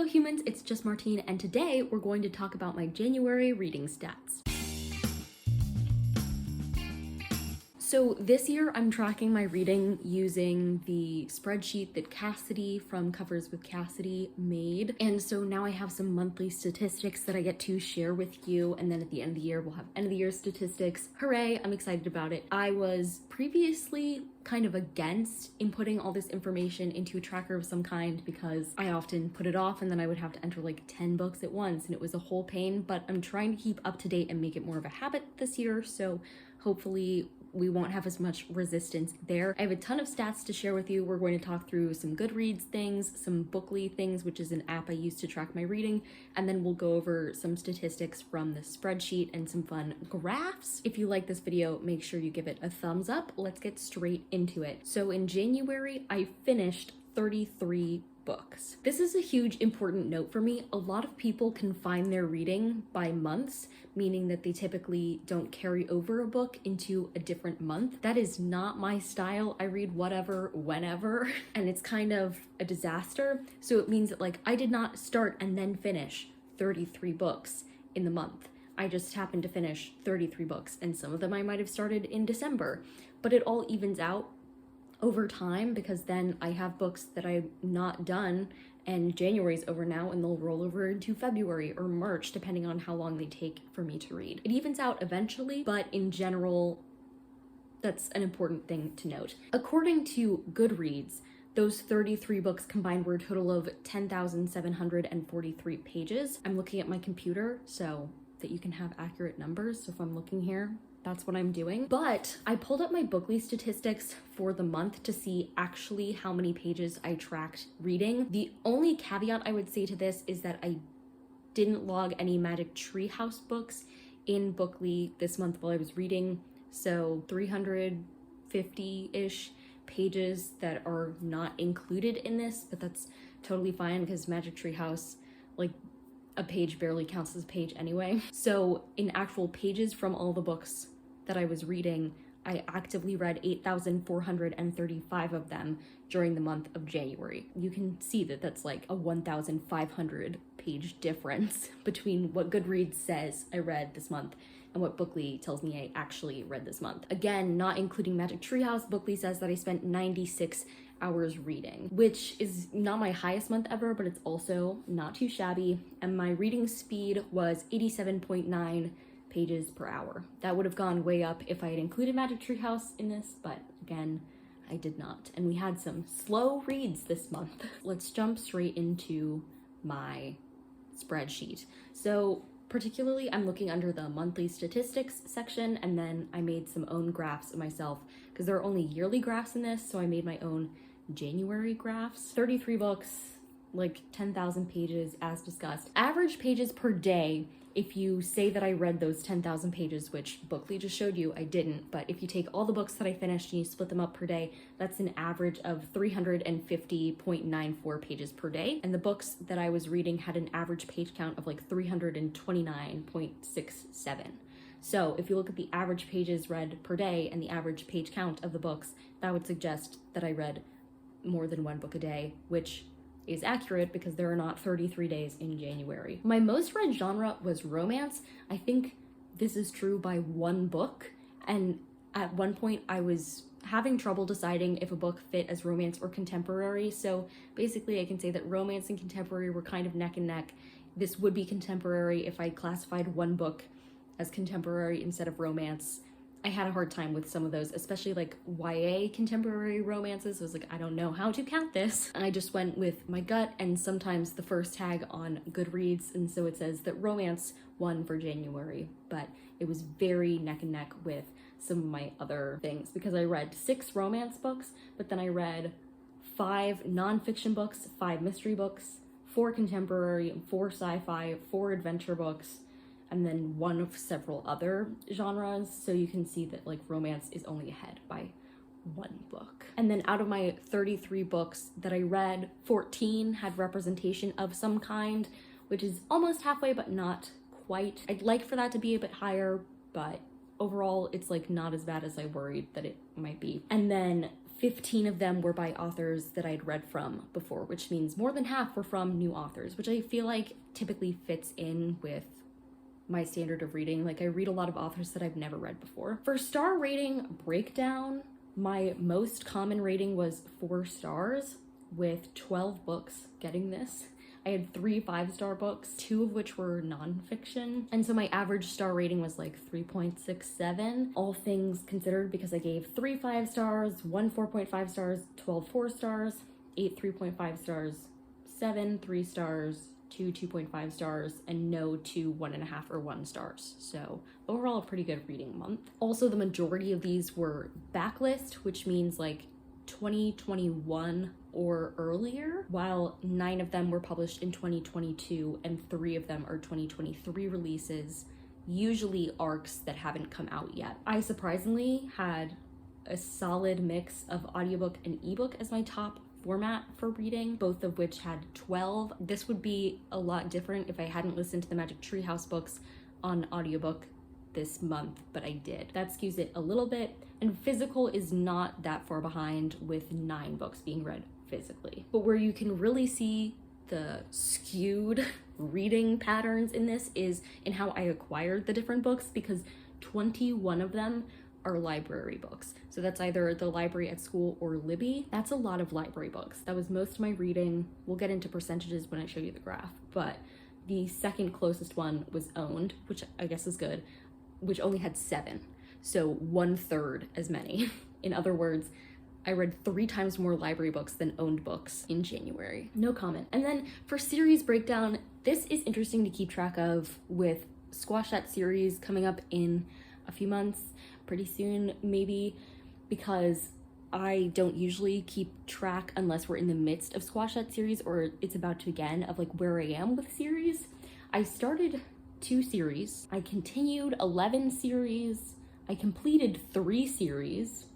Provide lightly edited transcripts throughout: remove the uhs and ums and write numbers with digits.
Hello humans, it's just Martine, and today we're going to talk about my January reading stats. So this year I'm tracking my reading using the spreadsheet that Cassidy from Covers with Cassidy made. And so now I have some monthly statistics that I get to share with you. And then at the end of the year, we'll have end of the year statistics. Hooray, I'm excited about it. I was previously kind of against inputting all this information into a tracker of some kind because I often put it off and then I would have to enter like 10 books at once and it was a whole pain, but I'm trying to keep up to date and make it more of a habit this year. So hopefully we won't have as much resistance there. I have a ton of stats to share with you. We're going to talk through some Goodreads things, some Bookly things, which is an app I use to track my reading, and then we'll go over some statistics from the spreadsheet and some fun graphs. If you like this video, make sure you give it a thumbs up. Let's get straight into it. So in January, I finished 33 books. This is a huge important note for me. A lot of people confine their reading by months, meaning that they typically don't carry over a book into a different month. That is not my style. I read whatever, whenever, and it's kind of a disaster. So it means that like I did not start and then finish 33 books in the month. I just happened to finish 33 books, and some of them I might have started in December, but it all evens out over time because then I have books that I'm not done and January's over now and they'll roll over into February or March depending on how long they take for me to read. It evens out eventually, but in general, that's an important thing to note. According to Goodreads, those 33 books combined were a total of 10,743 pages. I'm looking at my computer so that you can have accurate numbers. So if I'm looking here, that's what I'm doing. But I pulled up my Bookly statistics for the month to see actually how many pages I tracked reading. The only caveat I would say to this is that I didn't log any Magic Tree House books in Bookly this month while I was reading. So 350-ish pages that are not included in this, but that's totally fine because Magic Tree House, like, a page barely counts as a page anyway. So in actual pages from all the books that I was reading, I actively read 8,435 of them during the month of January. You can see that that's like a 1,500 page difference between what Goodreads says I read this month and what Bookly tells me I actually read this month. Again, not including Magic Tree House, Bookly says that I spent 96 hours reading, which is not my highest month ever, but it's also not too shabby. And my reading speed was 87.9 pages per hour. That would have gone way up if I had included Magic Tree House in this, but again, I did not. And we had some slow reads this month. Let's jump straight into my spreadsheet. So particularly, I'm looking under the monthly statistics section, and then I made some own graphs myself because there are only yearly graphs in this, so I made my own January graphs. 33 books, like 10,000 pages as discussed. Average pages per day, if you say that I read those 10,000 pages, which Bookly just showed you I didn't, but if you take all the books that I finished and you split them up per day, that's an average of 350.94 pages per day. And the books that I was reading had an average page count of like 329.67. So if you look at the average pages read per day and the average page count of the books, that would suggest that I read more than one book a day, which is accurate because there are not 33 days in January. My most read genre was romance. I think this is true by one book, and at one point I was having trouble deciding if a book fit as romance or contemporary, so basically I can say that romance and contemporary were kind of neck and neck. This would be contemporary if I classified one book as contemporary instead of romance. I had a hard time with some of those, especially like YA contemporary romances. I was like, I don't know how to count this. I just went with my gut and sometimes the first tag on Goodreads, and so it says that romance won for January, but it was very neck and neck with some of my other things because I read 6 romance books, but then I read 5 nonfiction books, 5 mystery books, 4 contemporary, 4 sci-fi, 4 adventure books, and then one of several other genres. So you can see that like romance is only ahead by 1 book. And then out of my 33 books that I read, 14 had representation of some kind, which is almost halfway, but not quite. I'd like for that to be a bit higher, but overall it's like not as bad as I worried that it might be. And then 15 of them were by authors that I'd read from before, which means more than half were from new authors, which I feel like typically fits in with my standard of reading. Like, I read a lot of authors that I've never read before. For star rating breakdown, my most common rating was 4 stars, with 12 books getting this. I had 3 5-star books, 2 of which were nonfiction. And so my average star rating was like 3.67, all things considered, because I gave 3 5 stars, 1 4.5 stars, 12 4 stars, 8 3.5 stars, 7 3 stars, 2 2.5 stars, and no 2 1.5 or 1 stars. So overall, a pretty good reading month. Also, the majority of these were backlist, which means like 2021 or earlier, while 9 of them were published in 2022 and 3 of them are 2023 releases, usually arcs that haven't come out yet. I surprisingly had a solid mix of audiobook and ebook as my top format for reading, both of which had 12. This would be a lot different if I hadn't listened to the Magic Treehouse books on audiobook this month, but I did. That skews it a little bit, and physical is not that far behind, with 9 books being read physically. But where you can really see the skewed reading patterns in this is in how I acquired the different books, because 21 of them are library books. So that's either the library at school or Libby. That's a lot of library books. That was most of my reading. We'll get into percentages when I show you the graph, but the second closest one was owned, which I guess is good, which only had 7. So 1/3 as many. In other words, I read 3 times more library books than owned books in January. No comment. And then for series breakdown, this is interesting to keep track of with Squash That series coming up in a few months, pretty soon maybe, because I don't usually keep track unless we're in the midst of Squash That series or it's about to begin, of like where I am with series. I started 2 series, I continued 11 series, I completed 3 series,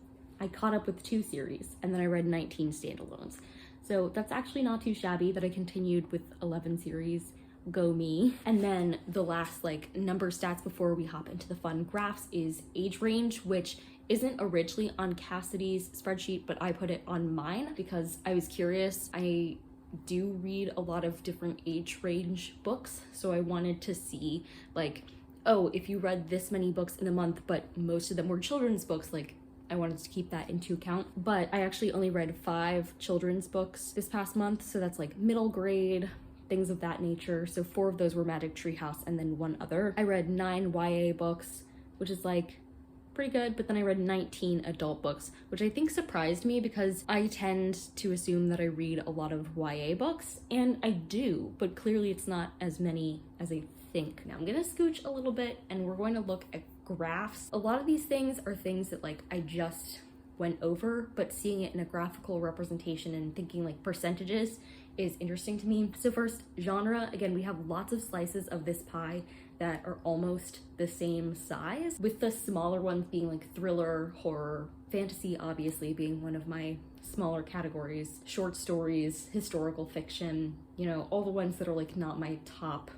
I caught up with 2 series, and then I read 19 standalones. So that's actually not too shabby that I continued with 11 series. Go me. And then the last like number stats before we hop into the fun graphs is age range, which isn't originally on Cassidy's spreadsheet, but I put it on mine because I was curious. I do read a lot of different age range books, so I wanted to see like, oh, if you read this many books in a month, but most of them were children's books, like I wanted to keep that into account. But I actually only read 5 children's books this past month, so that's like middle grade, things of that nature. So 4 of those were Magic Treehouse and then 1 other. I read 9 YA books, which is like pretty good, but then I read 19 adult books, which I think surprised me because I tend to assume that I read a lot of YA books, and I do, but clearly it's not as many as I think. Now I'm gonna scooch a little bit and we're going to look at graphs. A lot of these things are things that like I just went over, but seeing it in a graphical representation and thinking like percentages is interesting to me. So first, genre. Again, we have lots of slices of this pie that are almost the same size, with the smaller ones being like thriller, horror, fantasy obviously being one of my smaller categories, short stories, historical fiction, you know, all the ones that are like not my top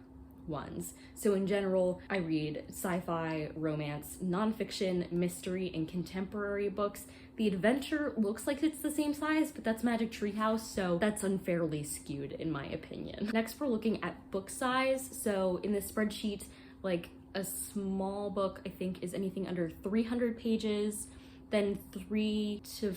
ones. So in general, I read sci-fi, romance, nonfiction, mystery, and contemporary books. The adventure looks like it's the same size, but that's Magic Treehouse, so that's unfairly skewed in my opinion. Next, we're looking at book size. So in this spreadsheet, like a small book, I think, is anything under 300 pages, then 3 to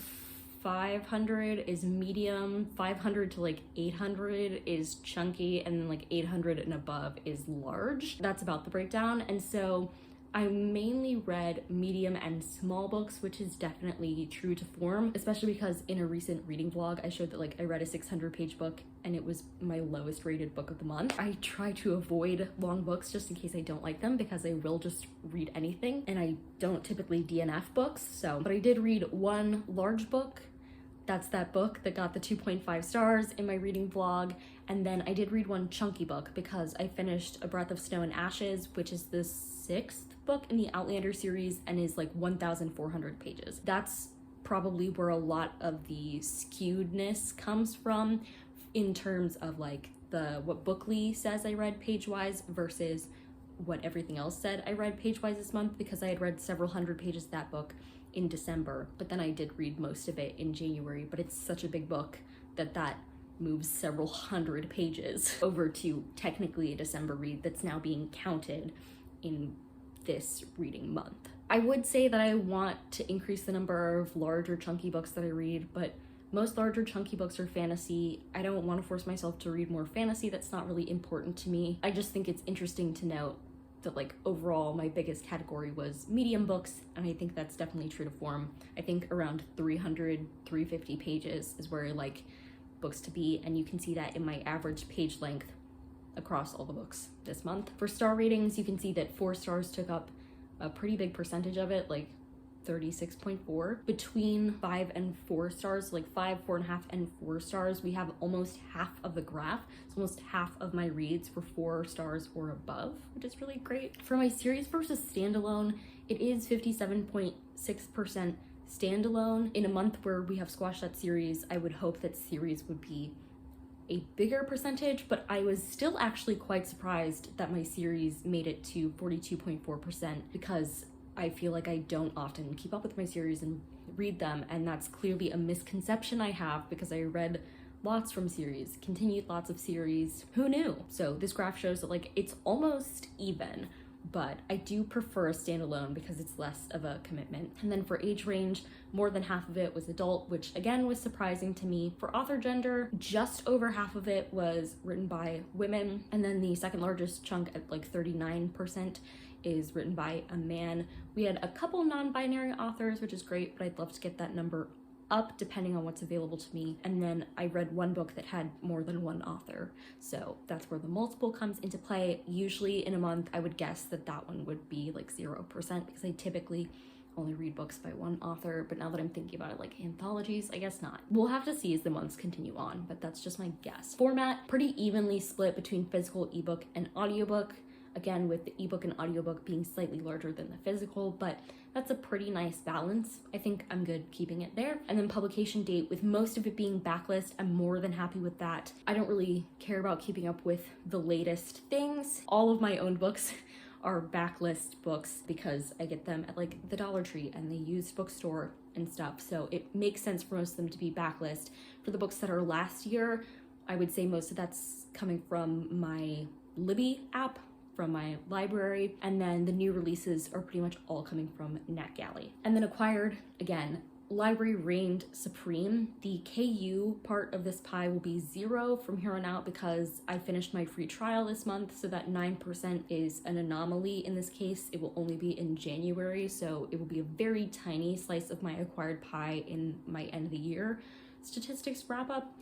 500 is medium, 500 to like 800 is chunky, and then like 800 and above is large. That's about the breakdown. And so I mainly read medium and small books, which is definitely true to form, especially because in a recent reading vlog, I showed that like I read a 600-page book and it was my lowest rated book of the month. I try to avoid long books just in case I don't like them, because I will just read anything, and I don't typically DNF books. So, but I did read 1 large book. That's that book that got the 2.5 stars in my reading vlog. And then I did read 1 chunky book because I finished A Breath of Snow and Ashes, which is the 6th book in the Outlander series and is like 1,400 pages. That's probably where a lot of the skewedness comes from in terms of like what Bookly says I read page-wise versus what everything else said I read page-wise this month, because I had read several hundred pages of that book in December, but then I did read most of it in January. But it's such a big book that moves several hundred pages over to technically a December read that's now being counted in this reading month. I would say that I want to increase the number of larger chunky books that I read, but most larger chunky books are fantasy. I don't want to force myself to read more fantasy. That's not really important to me. I just think it's interesting to note that, like, overall my biggest category was medium books, and I think that's definitely true to form. I think around 300, 350 pages is where I like books to be, and you can see that in my average page length across all the books this month. For star ratings, you can see that 4 stars took up a pretty big percentage of it, like 36.4. Between 5 and 4 stars, like 5, 4.5, and 4 stars, we have almost half of the graph. So almost half of my reads were 4 stars or above, which is really great. For my series versus standalone, it is 57.6% standalone. In a month where we have squashed that series, I would hope that series would be a bigger percentage, but I was still actually quite surprised that my series made it to 42.4%, because I feel like I don't often keep up with my series and read them, and that's clearly a misconception I have, because I read lots from series, continued lots of series. Who knew? So this graph shows that, like, it's almost even, but I do prefer a standalone because it's less of a commitment. And then for age range, more than half of it was adult, which again was surprising to me. For author gender, just over half of it was written by women, and then the second largest chunk at like 39% is written by a man. We had a couple non-binary authors, which is great, but I'd love to get that number up depending on what's available to me. And then I read one book that had more than one author, so that's where the multiple comes into play. Usually in a month I would guess that that one would be like 0%, because I typically only read books by one author, but now that I'm thinking about it, like anthologies, I guess not. We'll have to see as the months continue on, but that's just my guess. Format, pretty evenly split between physical, ebook, and audiobook. Again, with the ebook and audiobook being slightly larger than the physical, but that's a pretty nice balance. I think I'm good keeping it there. And then publication date, with most of it being backlist, I'm more than happy with that. I don't really care about keeping up with the latest things. All of my own books are backlist books because I get them at like the Dollar Tree and the used bookstore and stuff, so it makes sense for most of them to be backlist. For the books that are last year, I would say most of that's coming from my Libby app, from my library, and then the new releases are pretty much all coming from NetGalley. And then acquired, again, library reigned supreme. The KU part of this pie will be 0 from here on out because I finished my free trial this month, so that 9% is an anomaly in this case. It will only be in January, so it will be a very tiny slice of my acquired pie in my end of the year statistics wrap up.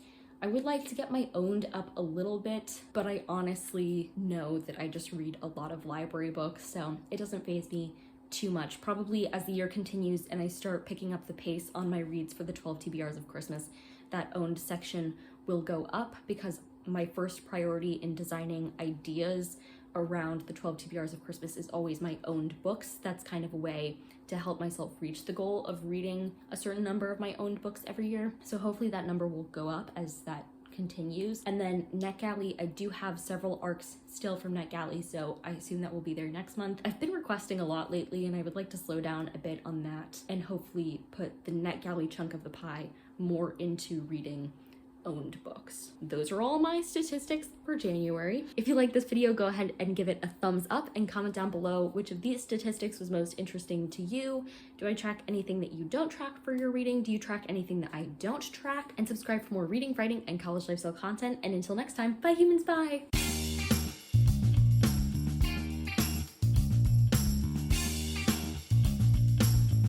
I would like to get my owned up a little bit, but I honestly know that I just read a lot of library books, so it doesn't faze me too much. Probably as the year continues and I start picking up the pace on my reads for the 12 TBRs of Christmas, that owned section will go up, because my first priority in designing ideas around the 12 TBRs of Christmas is always my owned books. That's kind of a way to help myself reach the goal of reading a certain number of my owned books every year. So hopefully that number will go up as that continues. And then NetGalley, I do have several arcs still from NetGalley, so I assume that will be there next month. I've been requesting a lot lately, and I would like to slow down a bit on that and hopefully put the NetGalley chunk of the pie more into reading owned books. Those are all my statistics for January. If you like this video, go ahead and give it a thumbs up and comment down below which of these statistics was most interesting to you. Do I track anything that you don't track for your reading? Do you track anything that I don't track? And subscribe for more reading, writing, and college lifestyle content. And until next time, bye humans, bye!